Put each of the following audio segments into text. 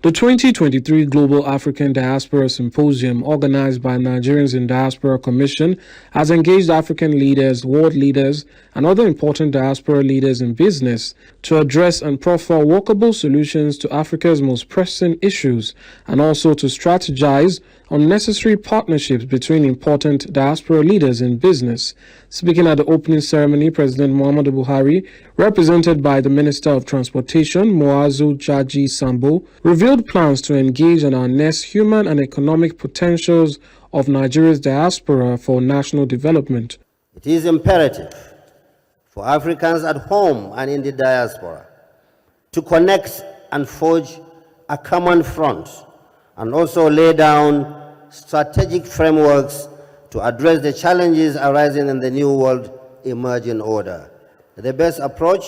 The 2023 Global African Diaspora Symposium, organized by Nigerians in Diaspora Commission, has engaged African leaders, world leaders, and other important diaspora leaders in business to address and proffer workable solutions to Africa's most pressing issues, and also to strategize on necessary partnerships between important diaspora leaders in business. Speaking at the opening ceremony, President Muhammadu Buhari, represented by the Minister of Transportation, Muazu Jaji Sambo, revealed plans to engage and harness human and economic potentials of Nigeria's diaspora for national development. It is imperative for Africans at home and in the diaspora to connect and forge a common front and also lay down strategic frameworks to address the challenges arising in the new world emerging order. The best approach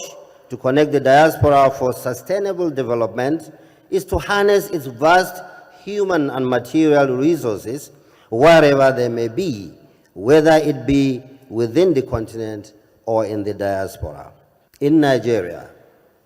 to connect the diaspora for sustainable development is to harness its vast human and material resources wherever they may be, whether it be within the continent or in the diaspora. In Nigeria,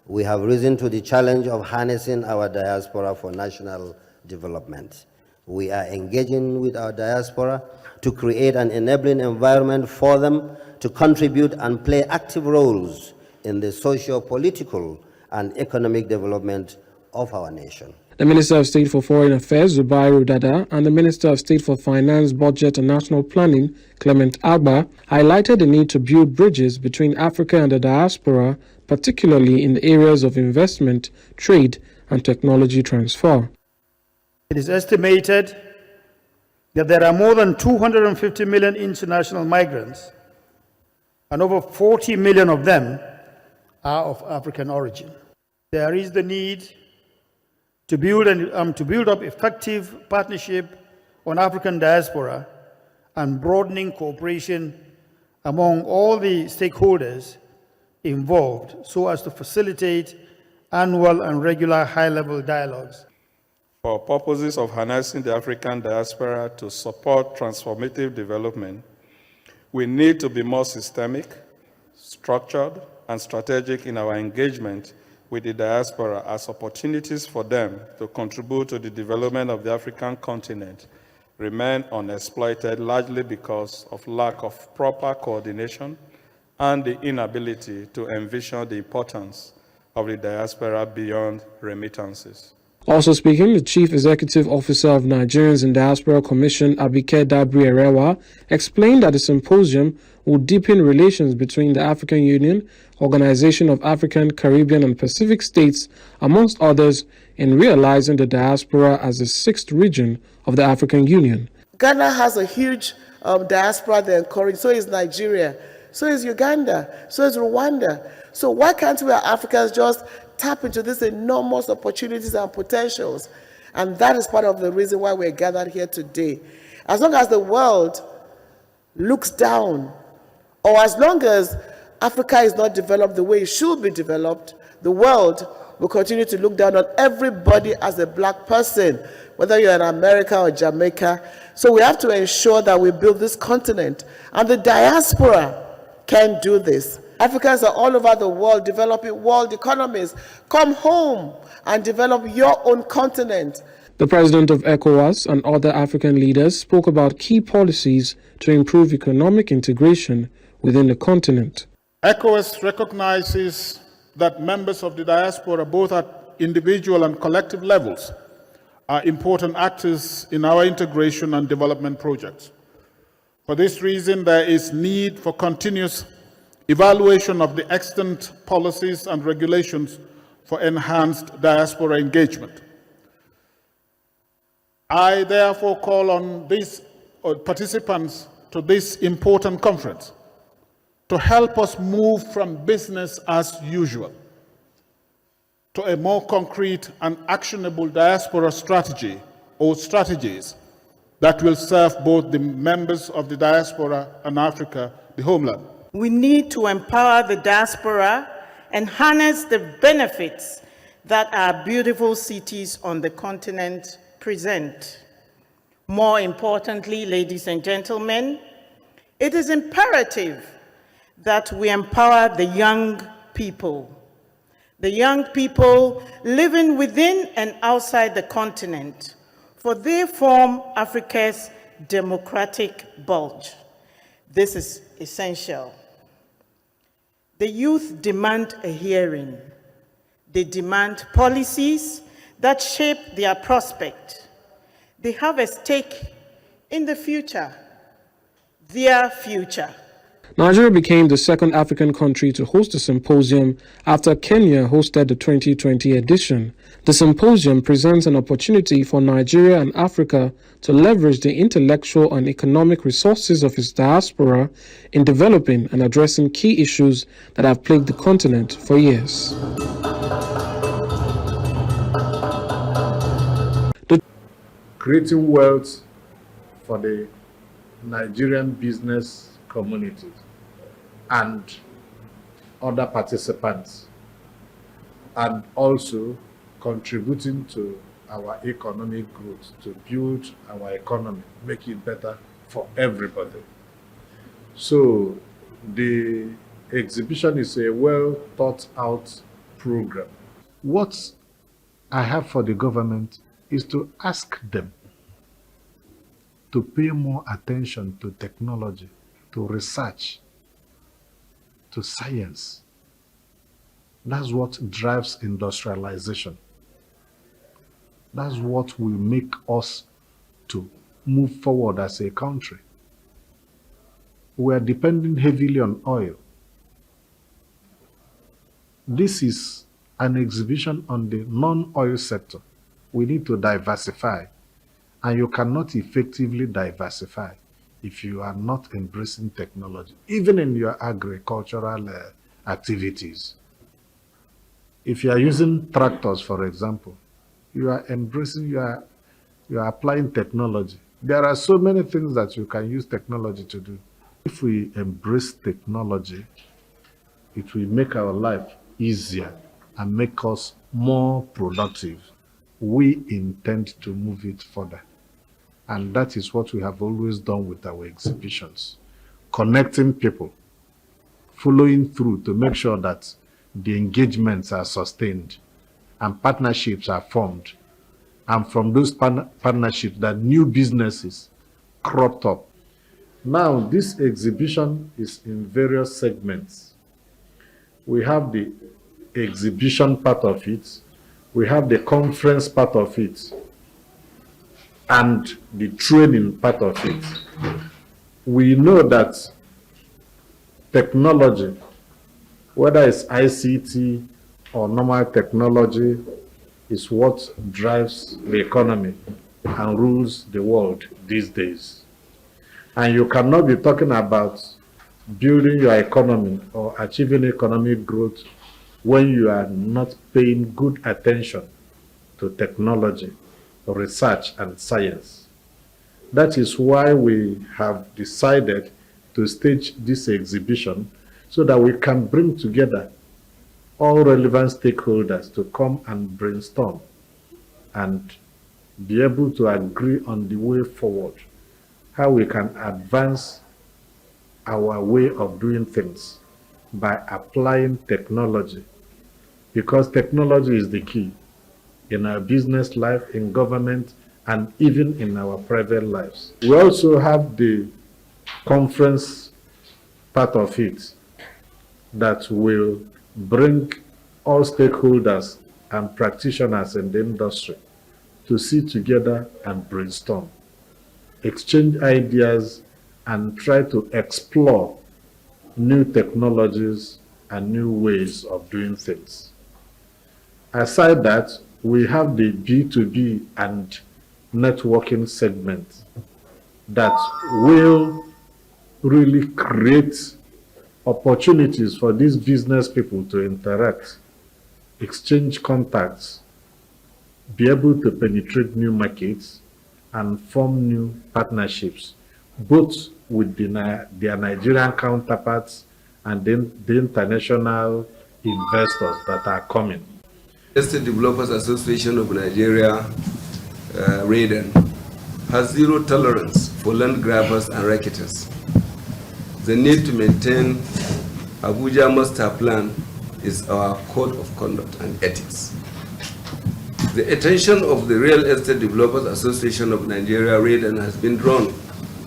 we have risen to the challenge of harnessing our diaspora for national development. We are engaging with our diaspora to create an enabling environment for them to contribute and play active roles in the socio-political and economic development of our nation. The Minister of State for Foreign Affairs, Zubairu Dada, and the Minister of State for Finance, Budget and National Planning, Clement Agba, highlighted the need to build bridges between Africa and the diaspora, particularly in the areas of investment, trade, and technology transfer. It is estimated that there are more than 250 million international migrants, and over 40 million of them are of African origin. There is the need to build up effective partnership on African diaspora and broadening cooperation among all the stakeholders involved so as to facilitate annual and regular high-level dialogues. For purposes of harnessing the African diaspora to support transformative development, we need to be more systemic, structured, and strategic in our engagement with the diaspora as opportunities for them to contribute to the development of the African continent remain unexploited, largely because of lack of proper coordination and the inability to envision the importance of the diaspora beyond remittances. Also speaking, the Chief Executive Officer of Nigerians in Diaspora Commission, Abike Dabri Erewa, explained that the symposium will deepen relations between the African Union, Organization of African, Caribbean and Pacific States, amongst others, in realizing the diaspora as the sixth region of the African Union. Ghana has a huge diaspora they're encouraging, so is Nigeria, so is Uganda, so is Rwanda. So why can't we Africans just tap into these enormous opportunities and potentials? And that is part of the reason why we're gathered here today. As long as the world looks down, or as long as Africa is not developed the way it should be developed, the world will continue to look down on everybody as a black person, whether you're in America or Jamaica. So we have to ensure that we build this continent, and the diaspora can do this. Africans are all over the world developing world economies. Come home and develop your own continent. The president of ECOWAS and other African leaders spoke about key policies to improve economic integration within the continent. ECOWAS recognizes that members of the diaspora, both at individual and collective levels, are important actors in our integration and development projects. For this reason, there is need for continuous evaluation of the extant policies and regulations for enhanced diaspora engagement. I therefore call on these participants to this important conference to help us move from business as usual to a more concrete and actionable diaspora strategy or strategies that will serve both the members of the diaspora and Africa, the homeland. We need to empower the diaspora and harness the benefits that our beautiful cities on the continent present. More importantly, ladies and gentlemen, it is imperative that we empower the young people. the young people living within and outside the continent, for they form Africa's democratic bulge. This is essential. The youth demand a hearing. They demand policies that shape their prospect. They have a stake in the future, their future. Nigeria became the second African country to host the symposium after Kenya hosted the 2020 edition. The symposium presents an opportunity for Nigeria and Africa to leverage the intellectual and economic resources of its diaspora in developing and addressing key issues that have plagued the continent for years. Creating wealth for the Nigerian business community and other participants, and also contributing to our economic growth, to build our economy, make it better for everybody. So the exhibition is a well thought out program. What I have for the government is to ask them to pay more attention to technology, to research, to science. That's what drives industrialization. That's what will make us to move forward as a country. We are depending heavily on oil. This is an exhibition on the non-oil sector. We need to diversify, and you cannot effectively diversify if you are not embracing technology, even in your agricultural activities. If you are using tractors, for example, you are embracing, you are applying technology. There are so many things that you can use technology to do. If we embrace technology, it will make our life easier and make us more productive. We intend to move it further. And that is what we have always done with our exhibitions. Connecting people, following through to make sure that the engagements are sustained and partnerships are formed. And from those partnerships that new businesses cropped up. Now, this exhibition is in various segments. We have the exhibition part of it, we have the conference part of it, and the training part of it. We know that technology, whether it's ICT or normal technology, is what drives the economy and rules the world these days. And you cannot be talking about building your economy or achieving economic growth when you are not paying good attention to technology, research, and science. That is why we have decided to stage this exhibition so that we can bring together all relevant stakeholders to come and brainstorm and be able to agree on the way forward, how we can advance our way of doing things by applying technology, because technology is the key in our business life, in government, and even in our private lives. We also have the conference part of it that will bring all stakeholders and practitioners in the industry to sit together and brainstorm, exchange ideas, and try to explore new technologies and new ways of doing things. Aside that, we have the B2B and networking segment that will really create opportunities for these business people to interact, exchange contacts, be able to penetrate new markets, and form new partnerships, both with their Nigerian counterparts and then the international investors that are coming. State Developers Association of Nigeria, RADEN, has zero tolerance for land grabbers and racketers. The need to maintain Abuja Master Plan is our code of conduct and ethics. The attention of the Real Estate Developers Association of Nigeria, REDN, has been drawn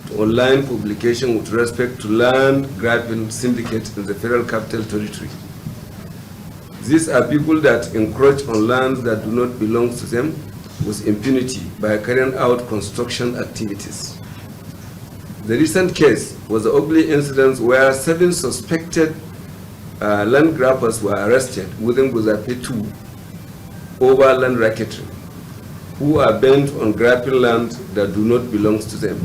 to online publication with respect to land grabbing syndicate in the Federal Capital Territory. These are people that encroach on lands that do not belong to them with impunity by carrying out construction activities. The recent case was the ugly incident where 7 suspected land grabbers were arrested within Guzape 2 over land racketeering, who are bent on grabbing land that do not belong to them.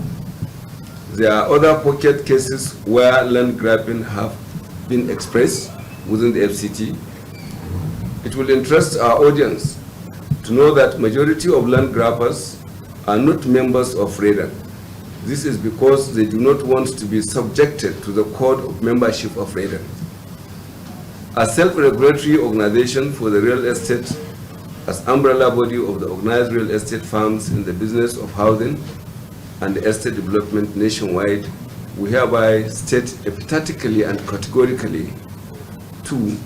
There are other pocket cases where land grabbing have been expressed within the FCT. It will interest our audience to know that majority of land grabbers are not members of REDN. This is because they do not want to be subjected to the code of membership of REDN. A self-regulatory organization for the real estate as umbrella body of the organized real estate firms in the business of housing and estate development nationwide, we hereby state emphatically and categorically, too,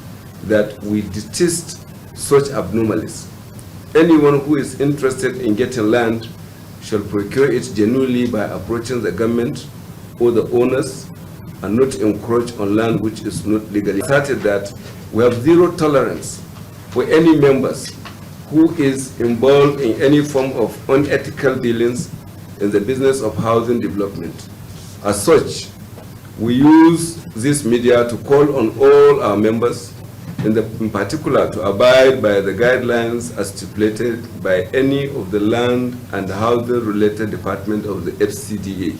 that we detest such abnormalities. Anyone who is interested in getting land shall procure it genuinely by approaching the government or the owners and not encroach on land which is not legally started. That we have zero tolerance for any members who is involved in any form of unethical dealings in the business of housing development. As such, we use this media to call on all our members, in particular, to abide by the guidelines as stipulated by any of the land and housing related department of the FCDA.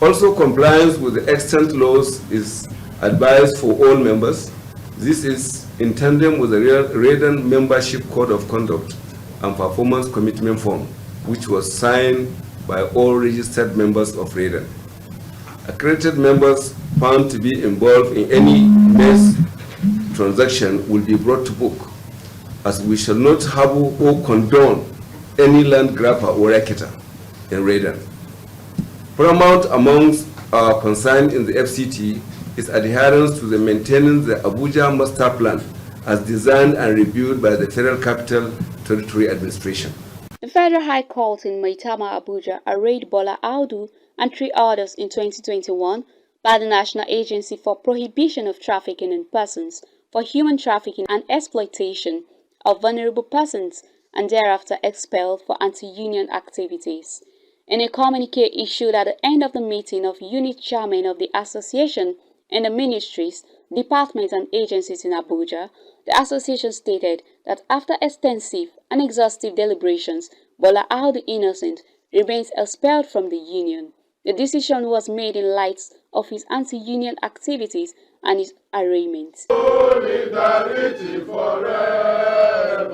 Also, compliance with the extant laws is advised for all members. This is in tandem with the REDN Membership Code of Conduct and Performance Commitment Form, which was signed by all registered members of REDN. Accredited members found to be involved in any mess transaction will be brought to book, as we shall not harbor or condone any land grabber or racketeer in REDN. Paramount amongst our concern in the FCT is adherence to the maintaining the Abuja Master Plan as designed and reviewed by the Federal Capital Territory Administration. The Federal High Court in Maitama, Abuja arraigned Bola Audu and 3 others in 2021 by the National Agency for Prohibition of Trafficking in Persons for human trafficking and exploitation of vulnerable persons, and thereafter expelled for anti-union activities. In a communique issued at the end of the meeting of unit chairmen of the association in the ministries, departments and agencies in Abuja, the association stated that after extensive and exhaustive deliberations, Bola Audu Innocent remains expelled from the union. The decision was made in light of his anti-union activities and his arraignment. Solidarity forever,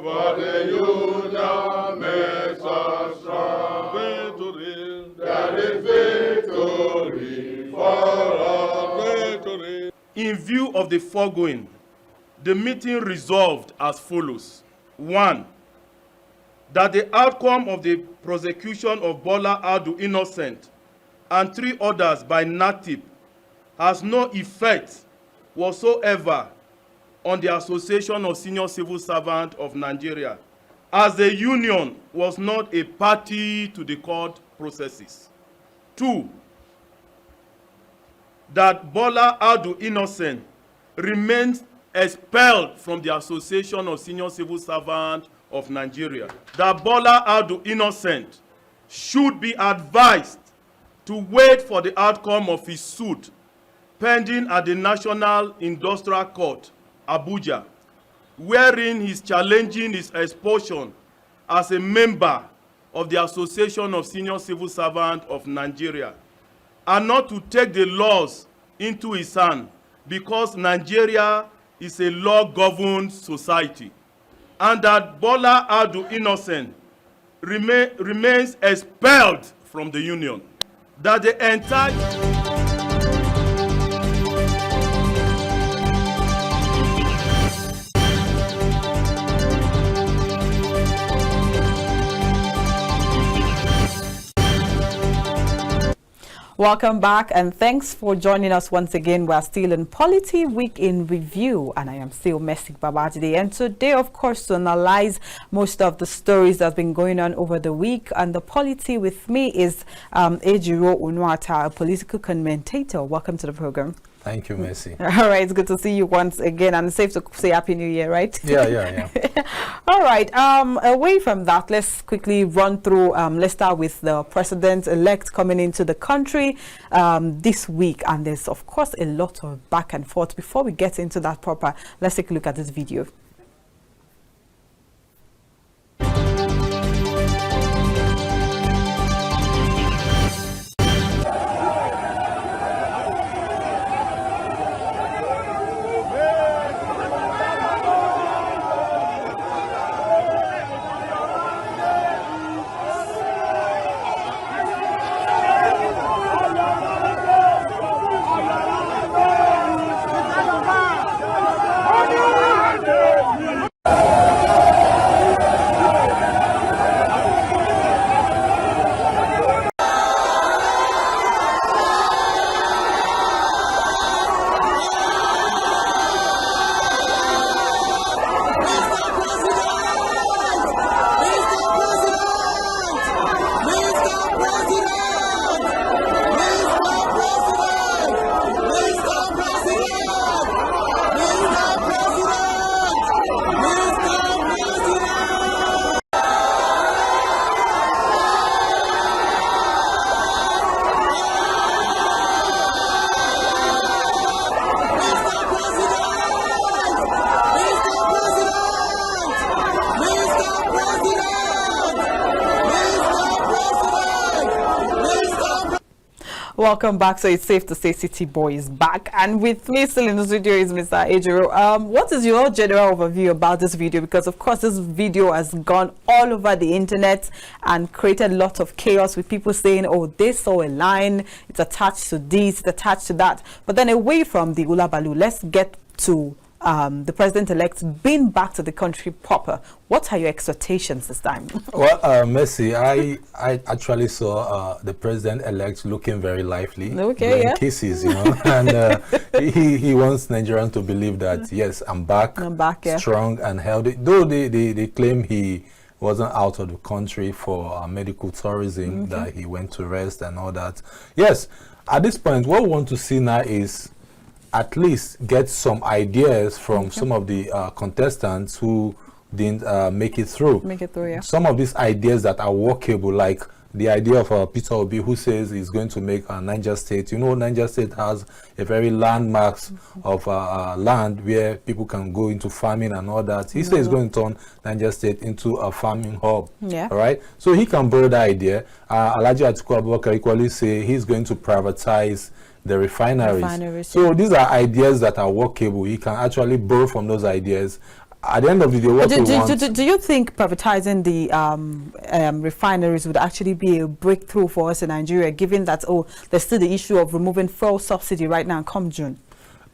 for the union makes us strong. Victory, there is victory for us. Victory. In view of the foregoing, the meeting resolved as follows. 1. That the outcome of the prosecution of Bola Audu Innocent and 3 others by NATIP has no effect whatsoever on the Association of Senior Civil Servants of Nigeria, as the union was not a party to the court processes. 2. That Bola Audu Innocent remains expelled from the Association of Senior Civil Servants of Nigeria. That Bola Audu Innocent should be advised to wait for the outcome of his suit pending at the National Industrial Court, Abuja, wherein he is challenging his expulsion as a member of the Association of Senior Civil Servants of Nigeria, and not to take the laws into his hand, because Nigeria is a law-governed society, and that Bola Audu Innocent remains expelled from the union. That the entire... Welcome back, and thanks for joining us once again. We're still in Polity Week in Review, and I am still Messi Babajide. And today, of course, to analyze most of the stories that's been going on over the week, and the Polity with me is Ejiro Unuata, a political commentator. Welcome to the program. Thank you, Messi. All right, it's good to see you once again, and it's safe to say Happy New Year, right? Yeah. All right, away from that, let's quickly run through, let's start with the president-elect coming into the country this week, and there's, of course, a lot of back and forth. Before we get into that proper, let's take a look at this video. Welcome back. So it's safe to say City Boy is back, and with me still in the studio is Mr. Ejiro. What is your general overview about this video? Because of course this video has gone all over the internet and created a lot of chaos, with people saying, oh, they saw a line, it's attached to this, it's attached to that. But then away from the Ulabalu, let's get to the president-elect being back to the country proper. What are your expectations this time? Well, Messi, I actually saw the president-elect looking very lively. Okay, yeah. Kisses, you know, and he wants Nigerians to believe that, yes, I'm back, yeah, strong and healthy. Though they claim he wasn't out of the country for medical tourism, that he went to rest and all that. Yes, at this point, what we want to see now is at least get some ideas from some of the contestants who didn't make it through. Yeah. Some of these ideas that are workable, like the idea of Peter Obi, who says he's going to make Niger State. You know, Niger State has a very landmark of land where people can go into farming and all that. He says he's going to turn Niger State into a farming hub. Yeah. All right. So he can borrow that idea. Alhaji Atiku Abubakar equally say he's going to privatize the refineries. So these are ideas that are workable. You can actually borrow from those ideas. At the end of the day, what do you think privatizing the refineries would actually be a breakthrough for us in Nigeria, given that, there's still the issue of removing fuel subsidy right now come June?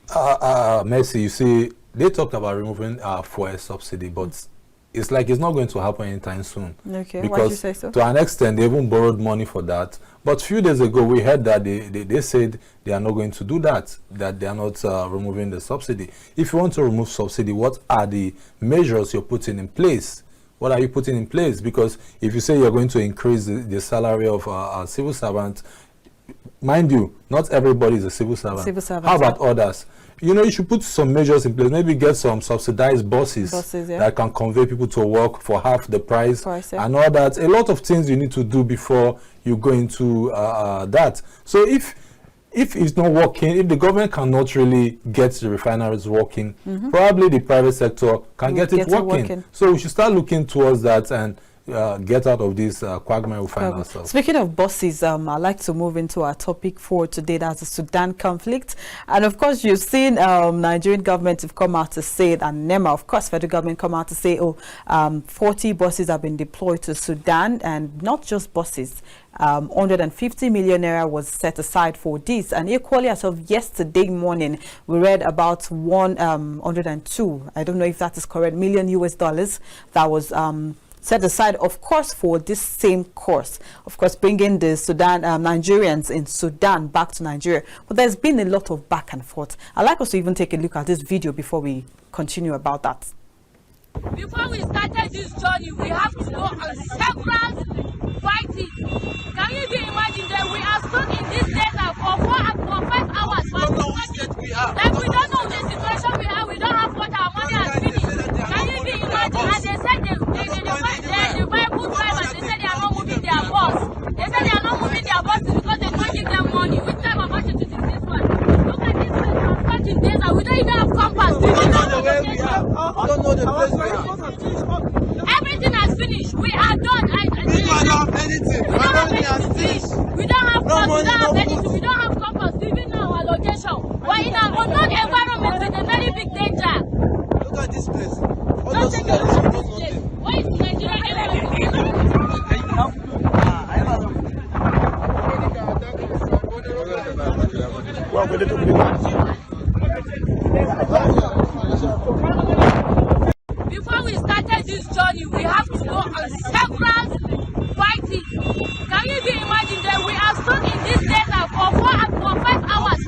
Messi, you see, they talked about removing fuel subsidy, but it's like it's not going to happen anytime soon. Okay, because why do you say so? To an extent, they even borrowed money for that. But a few days ago, we heard that they said they are not going to do that they are not removing the subsidy. If you want to remove subsidy, what are the measures you're putting in place? What are you putting in place? Because if you say you're going to increase the salary of a civil servant, mind you, not everybody is a civil servant. How about others? You know, you should put some measures in place. Maybe get some subsidized buses that can convey people to work for half the price and all that. A lot of things you need to do before you go into that. So if it's not working, if the government cannot really get the refineries working, probably the private sector can get it working. So we should start looking towards that and get out of this quagmire we find ourselves. Speaking of bosses, I'd like to move into our topic for today. That's the Sudan conflict. And of course, you've seen Nigerian government have come out to say it, and NEMA, of course, federal government come out to say, 40 buses have been deployed to Sudan, and not just buses. 150 million naira was set aside for this, and equally as of yesterday morning we read about 102, I don't know if that is correct, million US dollars that was set aside, of course, for this same course, of course, bringing the Sudan Nigerians in Sudan back to Nigeria. But there's been a lot of back and forth. I'd like us to even take a look at this video before we continue about that. Before we started this journey, we have to go on several fighting. Can you even imagine that we are stuck in this desert for 5 hours? Like we don't know the situation we have. We don't have water. Our money has finished. Can you even imagine? And they said the Bible drivers, they said they are not moving their bus. They said they are not moving their buses because they don't give them money. Which type of attitude is this one? Look at this place. We are stuck in desert. We don't even have compass. We don't know the way we are. We don't know the place we are. Everything has finished. We are done. We don't have anything. We don't have anything. We don't have bus. We don't have anything. We don't have compass. We even know our location. We're in an unknown environment with a very big danger. Look at this place. Don't take a look at this place. Why is Nigeria Before we started this journey, we have to go on several fighting. Can you even imagine that we are stuck in this desert for 5 hours?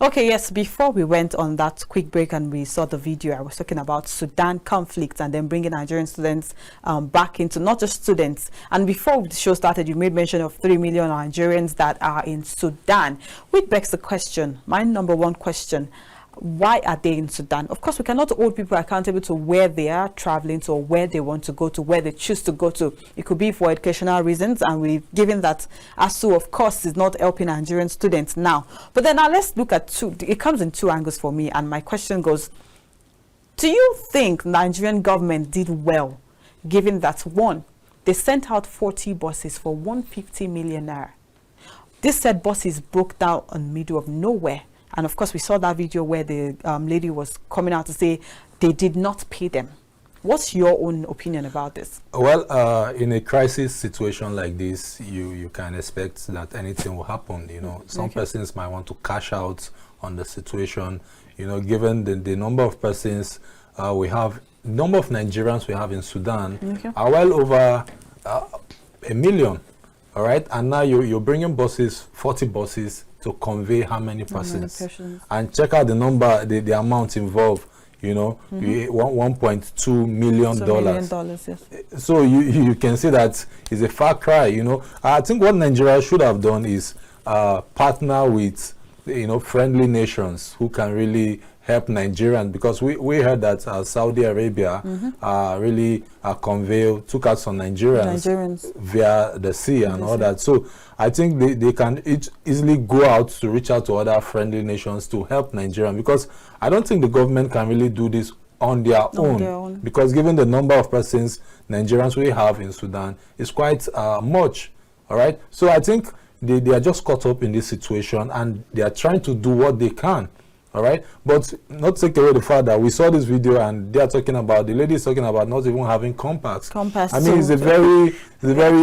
Okay, yes, before we went on that quick break and we saw the video, I was talking about Sudan conflict and then bringing Nigerian students back into, not just students. And before the show started, you made mention of 3 million Nigerians that are in Sudan, which begs the question, my number one question, why are they in Sudan? Of course, we cannot hold people accountable to where they are traveling to or where they want to go to, where they choose to go to. It could be for educational reasons, and we've given that ASU, of course, is not helping Nigerian students now. But then now let's look at it comes in two angles for me, and my question goes, do you think Nigerian government did well, given that, one, they sent out 40 buses for 150 million naira? This said buses broke down in the middle of nowhere. And of course, we saw that video where the lady was coming out to say they did not pay them. What's your own opinion about this? Well, in a crisis situation like this, you can expect that anything will happen. You know, some persons might want to cash out on the situation. You know, given the number of persons we have, number of Nigerians we have in Sudan are well over 1 million. All right, and now you're bringing buses, 40 buses, to convey how many persons, and check out the number, the amount involved, you know, $1.2 million. Yes. So you can see that it's a far cry, you know. I think what Nigeria should have done is partner with, you know, friendly nations who can really help Nigerians, because we heard that Saudi Arabia really took out some Nigerians via the sea and all that. So I think they can easily go out to reach out to other friendly nations to help Nigerians, because I don't think the government can really do this on their own, because given the number of persons Nigerians we have in Sudan is quite much. All right, so I think they are just caught up in this situation and they are trying to do what they can. All right, but not take away the fact that we saw this video and they are talking about, the lady is talking about not even having compass. I mean, it's a very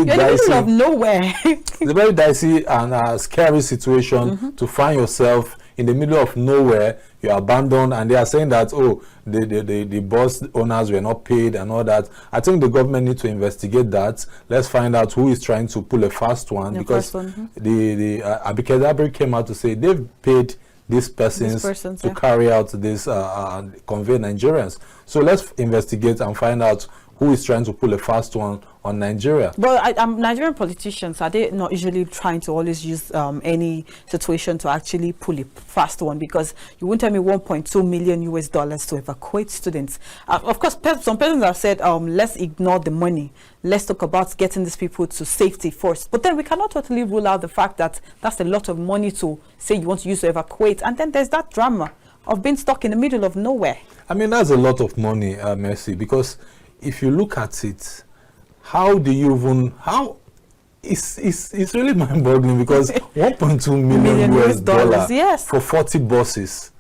dicey of nowhere. It's a very dicey and scary situation to find yourself in the middle of nowhere. You're abandoned, and they are saying that, oh, the bus owners were not paid and all that. I think the government needs to investigate that. Let's find out who is trying to pull a fast one, because the Abike Dabiri came out to say they've paid these persons to carry out this convey Nigerians. So let's investigate and find out who is trying to pull a fast one on Nigeria. But Nigerian politicians, are they not usually trying to always use any situation to actually pull a fast one? Because you won't tell me $1.2 million to evacuate students. Of course, some persons have said, let's ignore the money. Let's talk about getting these people to safety first. But then we cannot totally rule out the fact that that's a lot of money to say you want to use to evacuate. And then there's that drama of being stuck in the middle of nowhere. I mean, that's a lot of money, Mercy, because if you look at it, how do you even, it's really mind-boggling, because 1.2 million US dollars for 40 buses.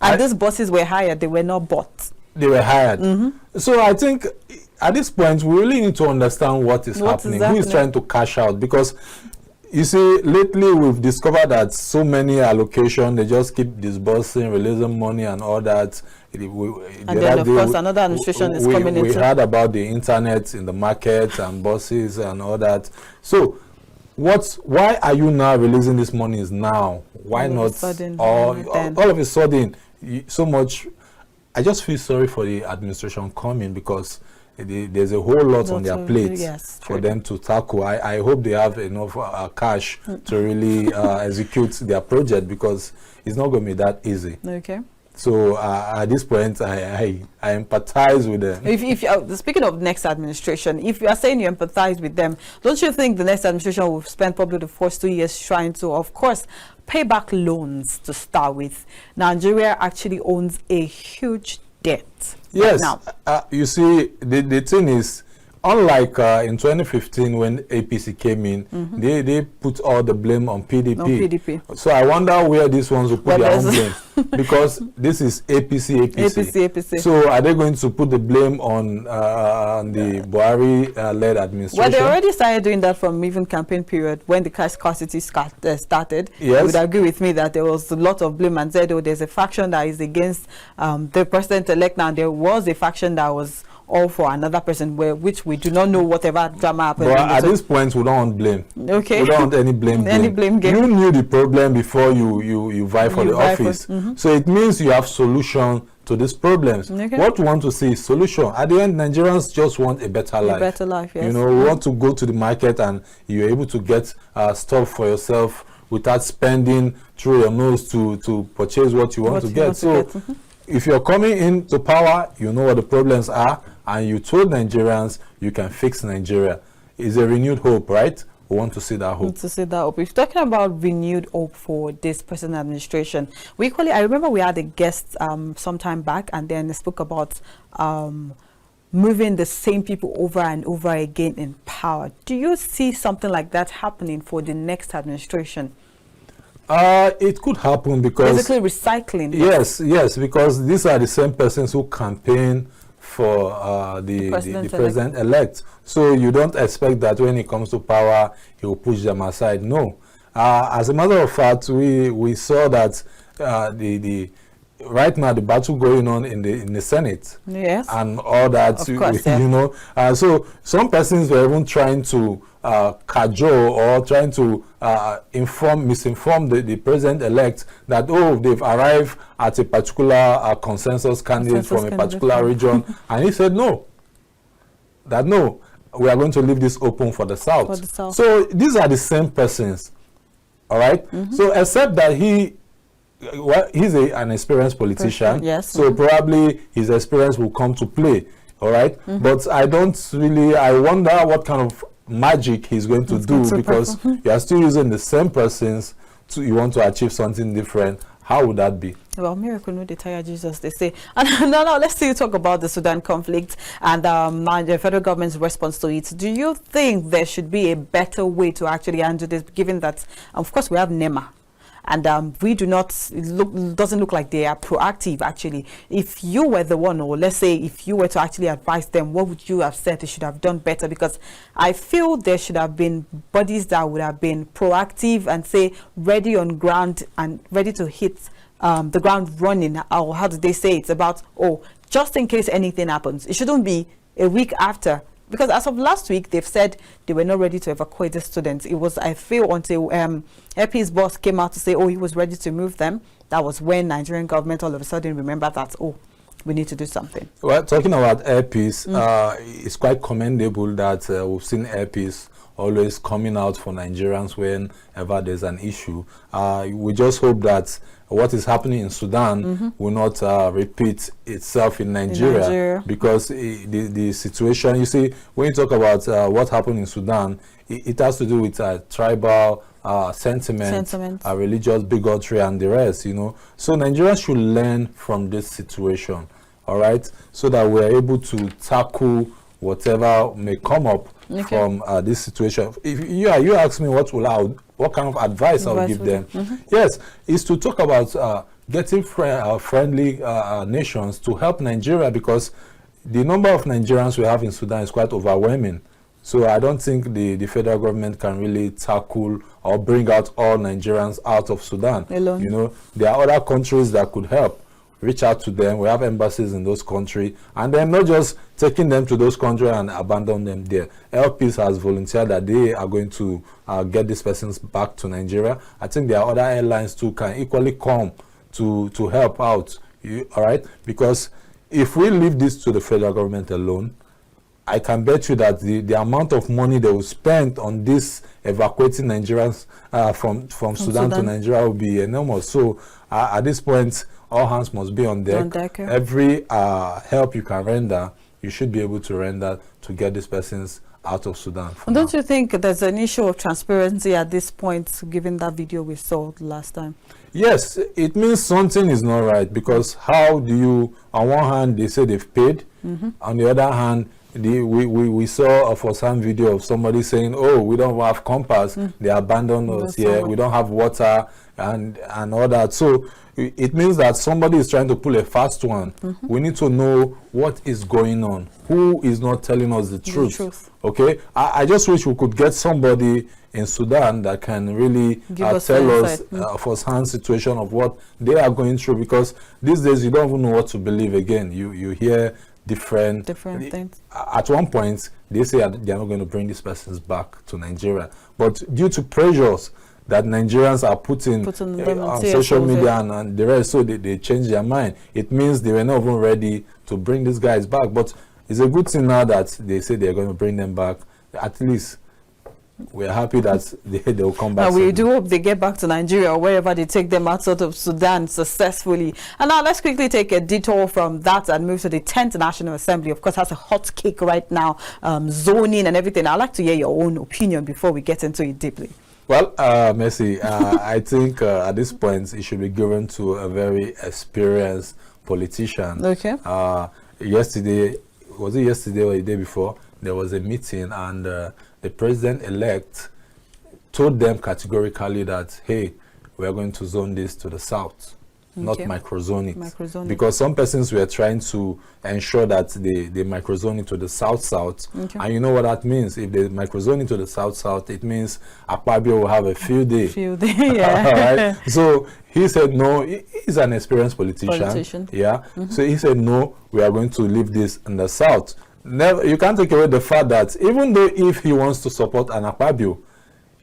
And these buses were hired, they were not bought. They were hired. So I think at this point, we really need to understand what is happening, who is trying to cash out, because you see, lately we've discovered that so many allocations, they just keep disbursing, releasing money and all that. And then, of course, another administration is coming into. We heard about the internet in the market and buses and all that. So, why are you now releasing these monies now? Why not all of a sudden so much? I just feel sorry for the administration coming because there's a whole lot on their plate for them to tackle. I hope they have enough cash to really execute their project, because it's not going to be that easy. Okay. So at this point, I empathize with them. If speaking of next administration, if you are saying you empathize with them, don't you think the next administration will spend probably the first 2 years trying to, of course, pay back loans to start with? Nigeria actually owns a huge debt. Yes. Right now. You see, the thing is, unlike in 2015 when APC came in, they put all the blame on PDP. So I wonder where these ones will put their own blame, because this is APC. So are they going to put the blame on the Buhari-led administration? Well, they already started doing that from even campaign period when the cash scarcity started. Yes. You would agree with me that there was a lot of blame and said, oh, there's a faction that is against the president-elect now. There was a faction that was all for another person, which we do not know whatever drama happened. But at this point, we don't want blame. Okay. We don't want any blame. Game. You knew the problem before you vie for the office. So it means you have solution to these problems. Okay. What we want to see is solution. At the end, Nigerians just want a better life. A better life, yes. You know, we want to go to the market and you're able to get stuff for yourself without spending through your nose to purchase what you want to get. So if you're coming into power, you know what the problems are, and you told Nigerians you can fix Nigeria. It's a renewed hope, right? We want to see that hope. To see that hope. If you're talking about renewed hope for this present administration, I remember we had a guest some time back, and then they spoke about moving the same people over and over again in power. Do you see something like that happening for the next administration? It could happen because basically recycling. Yes, because these are the same persons who campaign for the president-elect. So you don't expect that when he comes to power, he will push them aside. No. As a matter of fact, we saw that right now the battle going on in the Senate, and all that, of course, you know. So some persons were even trying to cajole or trying to misinform the president-elect that, oh, they've arrived at a particular consensus candidate from a particular region, and he said no, we are going to leave this open for the South. So these are the same persons, all right? So except that he's an experienced politician, so probably his experience will come to play, all right? But I wonder what kind of magic he's going to do, because you are still using the same persons you want to achieve something different. How would that be? Well, miracle no detire Jesus, they say. And now let's still talk about the Sudan conflict and the federal government's response to it. Do you think there should be a better way to actually handle this, given that, of course, we have NEMA? And we doesn't look like they are proactive, actually. If you were the one, or let's say if you were to actually advise them, what would you have said they should have done better? Because I feel there should have been bodies that would have been proactive and say ready on ground and ready to hit the ground running. Or how do they say it? About, just in case anything happens. It shouldn't be a week after. Because as of last week, they've said they were not ready to evacuate the students. It was, I feel, until EPI's boss came out to say, he was ready to move them. That was when Nigerian government all of a sudden remembered that, we need to do something. Well, talking about EPIs, it's quite commendable that we've seen EPIs always coming out for Nigerians whenever there's an issue. We just hope that what is happening in Sudan will not repeat itself in Nigeria, because the situation, you see, when you talk about what happened in Sudan, it has to do with tribal sentiment, religious bigotry and the rest, you know. So Nigerians should learn from this situation, all right, so that we're able to tackle whatever may come up from this situation. If you ask me what kind of advice I would give them, yes, is to talk about getting friendly nations to help Nigeria, because the number of Nigerians we have in Sudan is quite overwhelming. So I don't think the federal government can really tackle or bring out all Nigerians out of Sudan alone. You know, there are other countries that could help. reach out to them. We have embassies in those countries, and then not just taking them to those countries and abandon them there. LPs has volunteered that they are going to get these persons back to Nigeria. I think there are other airlines too can equally come to help out. All right, because if we leave this to the federal government alone, I can bet you that the amount of money they will spend on this evacuating Nigerians from Sudan to Nigeria will be enormous. So at this point, all hands must be on deck. Every help you can render, you should be able to render to get these persons out of Sudan. Don't you think there's an issue of transparency at this point, given that video we saw last time? Yes, it means something is not right, because how do you, on one hand, they say they've paid, on the other hand, we saw a first-hand video of somebody saying, oh, we don't have compass, they abandoned us here, we don't have water, and all that. So it means that somebody is trying to pull a fast one. We need to know what is going on, who is not telling us the truth. Okay, I just wish we could get somebody in Sudan that can really tell us first-hand situation of what they are going through, because these days you don't even know what to believe again. You hear different things. At one point, they say they are not going to bring these persons back to Nigeria, but due to pressures that Nigerians are putting on social media and the rest, so they change their mind. It means they were not even ready to bring these guys back. But it's a good thing now that they say they're going to bring them back. At least we're happy that they'll come back. And we do hope they get back to Nigeria or wherever they take them outside of Sudan successfully. And now let's quickly take a detour from that and move to the 10th National Assembly. Of course, has a hot cake right now, zoning and everything. I'd like to hear your own opinion before we get into it deeply. Well, Mercy, I think at this point it should be given to a very experienced politician. Okay. Yesterday, was it yesterday or the day before, there was a meeting, and the president-elect told them categorically that, hey, we are going to zone this to the south, not microzone it. Because some persons were trying to ensure that they microzone it to the south-south. And you know what that means? If they microzone it to the south-south, it means Akpabio will have a field day. Yeah. Right? So he said no. He's an experienced politician. Yeah. So he said no, we are going to leave this in the south. Never, you can't take away the fact that even though if he wants to support an Akpabio,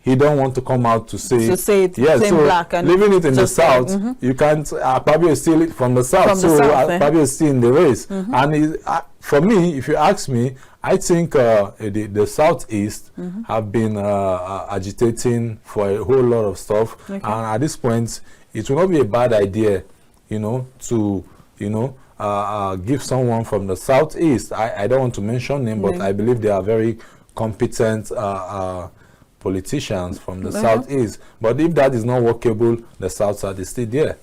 he don't want to come out to say it, yes. So black and leaving it in the south, you can't. Akpabio is still from the south, so Akpabio is still in the race. And for me, if you ask me, I think the southeast have been agitating for a whole lot of stuff, and at this point, it will not be a bad idea, to give someone from the southeast. I don't want to mention name, but I believe they are very competent politicians from the southeast. But if that is not workable, the south is still there.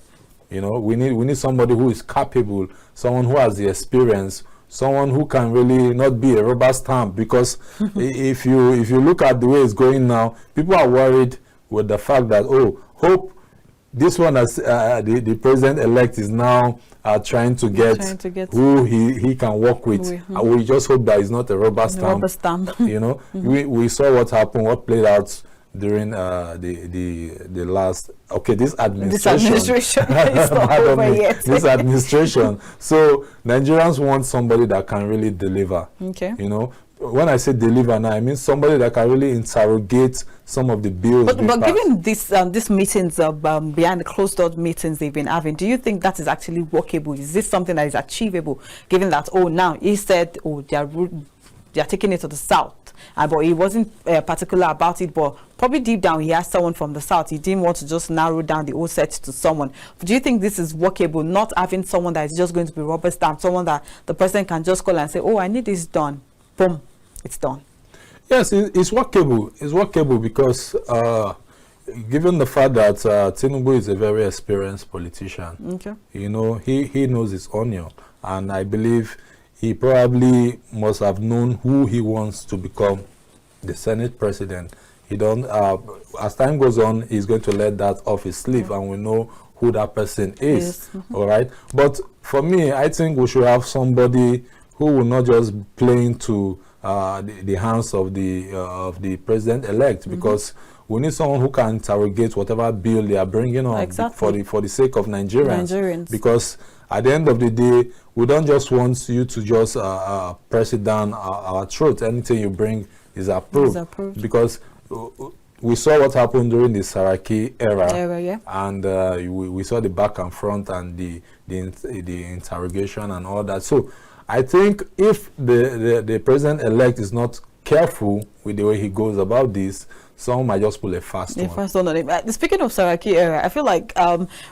We need somebody who is capable, someone who has the experience, someone who can really not be a rubber stamp. Because if you look at the way it's going now, people are worried with the fact that hope this one as the president-elect is now trying to get who he can work with. We just hope that it's not a rubber stamp. We saw what happened, what played out during the last this administration. Is not over yet. This administration. So Nigerians want somebody that can really deliver. When I say deliver now, I mean somebody that can really interrogate some of the bills. But given these meetings behind the closed door meetings they've been having, do you think that is actually workable? Is this something that is achievable? Given that now he said they are taking it to the south, but he wasn't particular about it. But probably deep down he has someone from the south. He didn't want to just narrow down the whole set to someone. Do you think this is workable? Not having someone that is just going to be rubber stamp, someone that the president can just call and say, I need this done. Boom. It's done. Yes, it's workable. It's workable because given the fact that Tinubu is a very experienced politician, he knows his onion, and I believe he probably must have known who he wants to become the Senate president. He don't. As time goes on, he's going to let that off his sleeve, and we know who that person is. All right. But for me, I think we should have somebody who will not just play into the hands of the president-elect, because we need someone who can interrogate whatever bill they are bringing on for the sake of Nigerians. Because at the end of the day, we don't just want you to just press it down our throat. Anything you bring is approved. Because we saw what happened during the Saraki era, and we saw the back and front and the interrogation and all that. So I think if the president-elect is not careful with the way he goes about this, someone might just pull a fast one. On him. Speaking of Saraki era, I feel like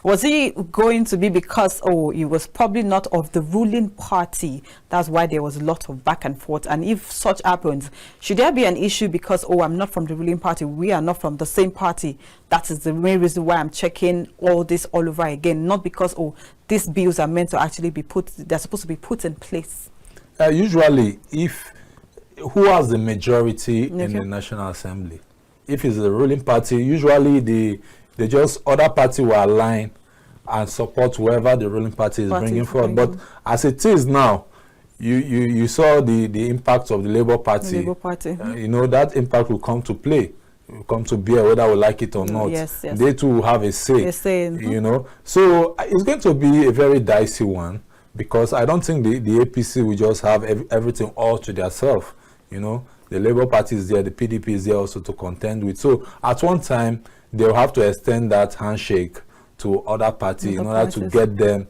was he going to be because he was probably not of the ruling party? That's why there was a lot of back and forth. And if such happens, should there be an issue because I'm not from the ruling party, we are not from the same party? That is the main reason why I'm checking all this all over again, not because these bills are meant to actually be they're supposed to be put in place. Usually, who has the majority in the National Assembly? If it's the ruling party, usually they just other party will align and support whoever the ruling party is bringing forward. But as it is now, you saw the impact of the Labour Party. You know, that impact will come to play, will come to bear whether we like it or not. Yes. They too will have a say. You know, so it's going to be a very dicey one, because I don't think the APC will just have everything all to themselves. You know, the Labour Party is there, the PDP is there also to contend with. So at one time, they'll have to extend that handshake to other parties in order to get them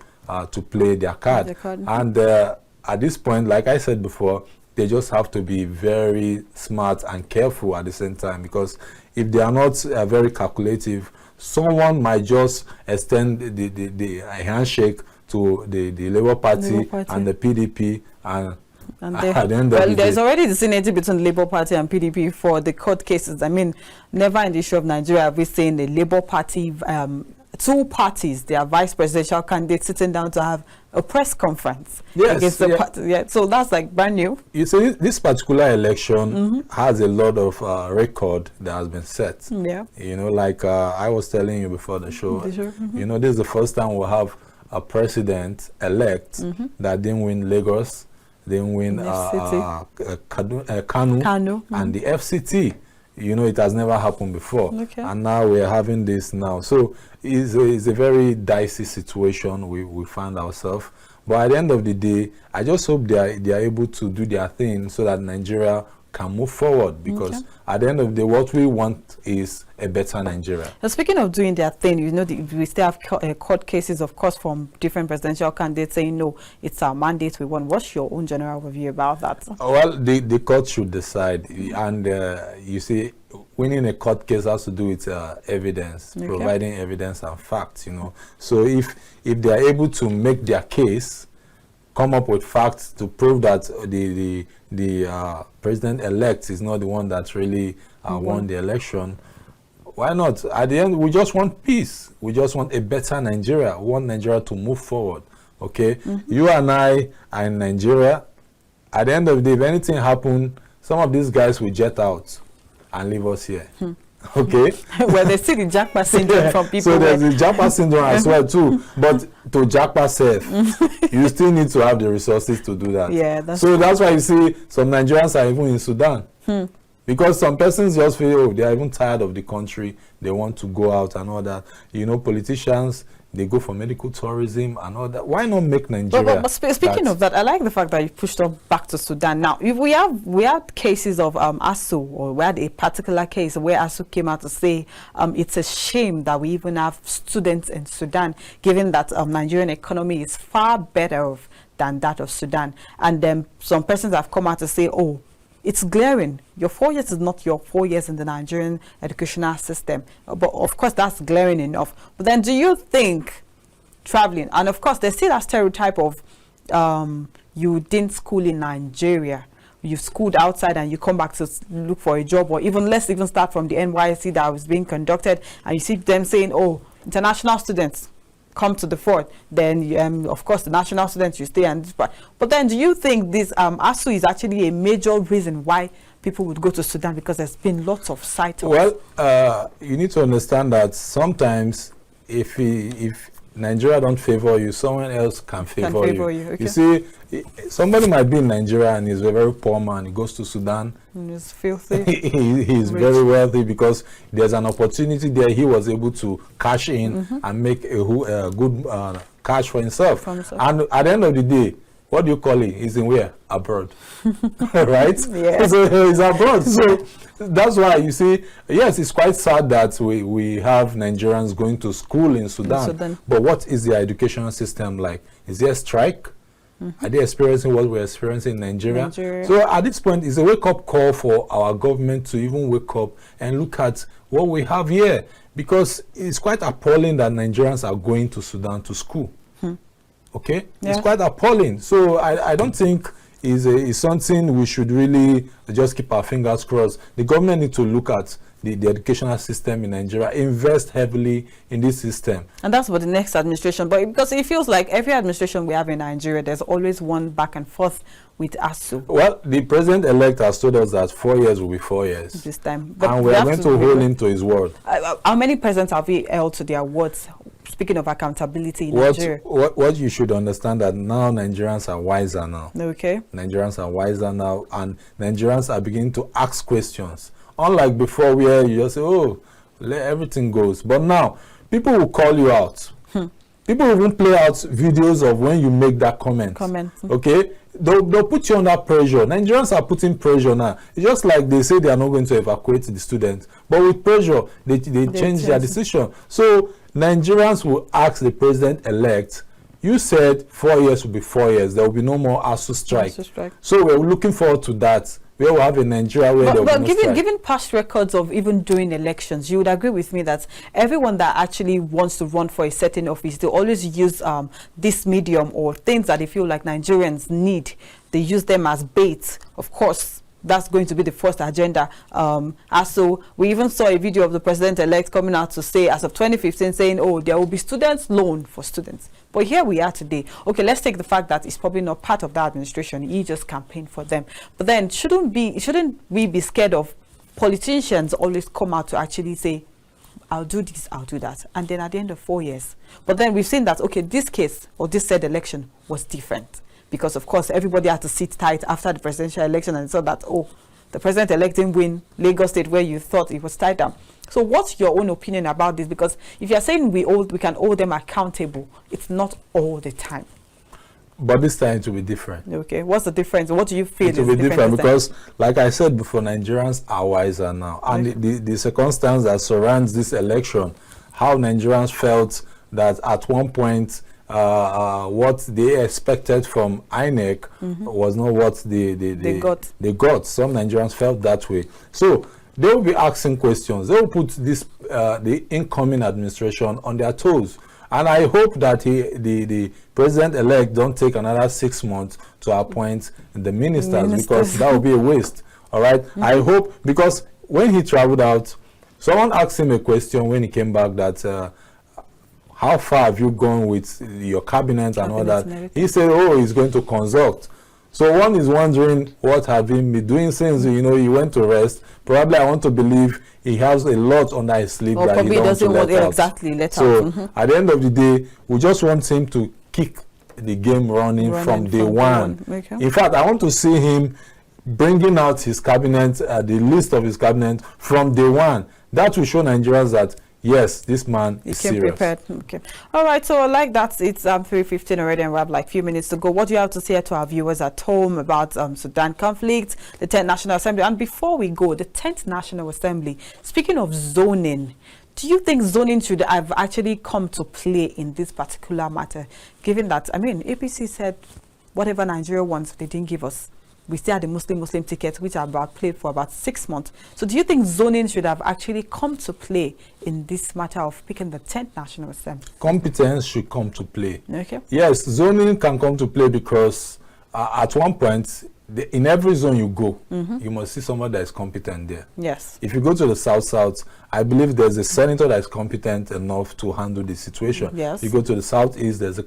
to play their card. And at this point, like I said before, they just have to be very smart and careful at the same time, because if they are not very calculative, someone might just extend the handshake to the Labour Party and the PDP, and there's already the synergy between the Labour Party and PDP for the court cases. I mean, never in the issue of Nigeria have we seen the Labour Party, two parties, their vice presidential candidates sitting down to have a press conference against the party. So that's like brand new. You see, this particular election has a lot of record that has been set. You know, like I was telling you before the show, you know, this is the first time we'll have a president-elect that didn't win Lagos, didn't win Kanu and the FCT. You know, it has never happened before. And now we're having this now. So it's a very dicey situation we find ourselves. But at the end of the day, I just hope they are able to do their thing so that Nigeria can move forward, because at the end of the day, what we want is a better Nigeria. Now, speaking of doing their thing, you know, we still have court cases, of course, from different presidential candidates saying, no, it's our mandate we want. What's your own general review about that? Well, the court should decide. And you see, winning a court case has to do with evidence, providing evidence and facts, you know. So if they are able to make their case, come up with facts to prove that the president-elect is not the one that really won the election, why not? At the end, we just want peace. We just want a better Nigeria. We want Nigeria to move forward, okay? You and I are in Nigeria. At the end of the day, if anything happens, some of these guys will jet out and leave us here. Okay. Well, there's still the jackpot syndrome from people. So there's the jackpot syndrome as well too. But to jackpot safe, you still need to have the resources to do that. So that's why you see some Nigerians are even in Sudan. Because some persons just feel they are even tired of the country. They want to go out and all that. You know, politicians, they go for medical tourism and all that. Why not make Nigeria? But speaking of that, I like the fact that you pushed up back to Sudan. Now, if we had cases of ASU, or we had a particular case where ASU came out to say it's a shame that we even have students in Sudan, given that Nigerian economy is far better off than that of Sudan. And then some persons have come out to say, oh, it's glaring. Your 4 years is not your 4 years in the Nigerian educational system. But of course, that's glaring enough. But then do you think traveling, and of course, there's still a stereotype of you didn't school in Nigeria, you schooled outside and you come back to look for a job, or even let's even start from the NYSC that was being conducted, and you see them saying, oh, international students come to the fort, then of course the national students you stay and this part. But then do you think this ASU is actually a major reason why people would go to Sudan, because there's been lots of sight? Well, you need to understand that sometimes if Nigeria don't favor you, someone else can favor you. You see, somebody might be in Nigeria and he's a very poor man. He goes to Sudan. And he's filthy. He's very wealthy because there's an opportunity there. He was able to cash in and make a good cash for himself. And at the end of the day, what do you call it? He's in where? Abroad. Right? Yeah. So he's abroad. So that's why you see, yes, it's quite sad that we have Nigerians going to school in Sudan. But what is the educational system like? Is there a strike? Are they experiencing what we're experiencing in Nigeria? So at this point, it's a wake-up call for our government to even wake up and look at what we have here. Because it's quite appalling that Nigerians are going to Sudan to school. Okay? Yeah. It's quite appalling. So I don't think is something we should really just keep our fingers crossed. The government need to look at the educational system in Nigeria, invest heavily in this system. And that's for the next administration. But because it feels like every administration we have in Nigeria, there's always one back and forth with ASU. Well, the president-elect has told us that 4 years will be 4 years. This time. But and we are going to hold him to his word. How many presidents have we held to their words? Speaking of accountability in Nigeria. What you should understand that now Nigerians are wiser now. Okay. Nigerians are wiser now, and Nigerians are beginning to ask questions. Unlike before where you just say, oh, let everything goes. But now, people will call you out. People will even play out videos of when you make that comment. Okay? They'll put you under pressure. Nigerians are putting pressure now. It's just like they say they are not going to evacuate the students. But with pressure, they change their decision. So Nigerians will ask the president-elect, you said 4 years will be 4 years. There will be no more ASU strike. So we're looking forward to that. We will have a Nigeria where there will be no strike. Given past records of even doing elections, you would agree with me that everyone that actually wants to run for a certain office, they always use this medium or things that they feel like Nigerians need. They use them as bait. Of course, that's going to be the first agenda. So we even saw a video of the president-elect coming out to say, as of 2015, saying, oh, there will be students' loan for students. But here we are today. Okay, let's take the fact that it's probably not part of that administration. He just campaigned for them. But then shouldn't we be scared of politicians always come out to actually say, I'll do this, I'll do that. And then at the end of 4 years. But then we've seen that, okay, this case or this said election was different. Because, of course, everybody had to sit tight after the presidential election and saw that, oh, the president-elect didn't win Lagos State where you thought it was tied down. So what's your own opinion about this? Because if you're saying we can hold them accountable, it's not all the time. But this time it will be different. Okay, what's the difference? What do you feel? It will be different because, like I said before, Nigerians are wiser now. And the circumstance that surrounds this election, how Nigerians felt that at one point, what they expected from INEC was not what they got. Some Nigerians felt that way. So they will be asking questions. They will put this the incoming administration on their toes. And I hope that the president-elect don't take another 6 months to appoint the ministers because that will be a waste. All right. I hope, because when he traveled out, someone asked him a question when he came back that how far have you gone with your cabinet and all that? He said, oh, he's going to consult. So one is wondering what have he been doing since, he went to rest. Probably I want to believe he has a lot under his sleeve that he doesn't want to let out. Exactly, let out. So at the end of the day, we just want him to kick the game running from day one. Okay. In fact, I want to see him bringing out his cabinet, the list of his cabinet from day one. That will show Nigerians that yes, this man is serious. Prepared. Okay. All right. So like that, it's 3:15 already, and we have like a few minutes to go. What do you have to say to our viewers at home about Sudan conflict, the 10th National Assembly? And before we go, the 10th National Assembly, speaking of zoning, do you think zoning should have actually come to play in this particular matter? Given that, APC said whatever Nigeria wants, they didn't give us. We still had the Muslim tickets, which are played for about 6 months. So do you think zoning should have actually come to play in this matter of picking the 10th National Assembly? Competence should come to play. Okay. Yes, zoning can come to play because at one point, in every zone you go, you must see somebody that is competent there. Yes. If you go to the South, I believe there's a senator that is competent enough to handle the situation. Yes. You go to the Southeast, there's a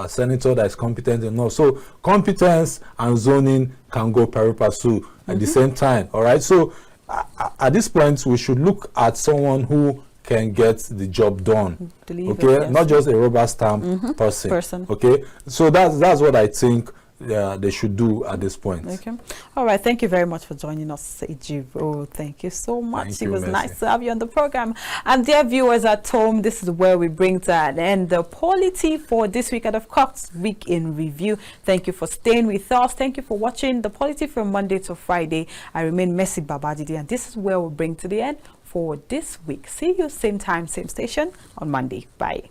senator that is competent enough. So competence and zoning can go pari passu at the same time. All right. So at this point, we should look at someone who can get the job done. Okay, not just a rubber stamp person. Okay. So that's what I think they should do at this point. Okay. All right. Thank you very much for joining us, Ejiro. Thank you so much. It was nice to have you on the program. And dear viewers at home, this is where we bring to an end the Polity for this week, and of course, Week in Review. Thank you for staying with us. Thank you for watching the Polity from Monday to Friday. I remain Mercy Babadidi, and this is where we bring to the end for this week. See you same time, same station on Monday. Bye.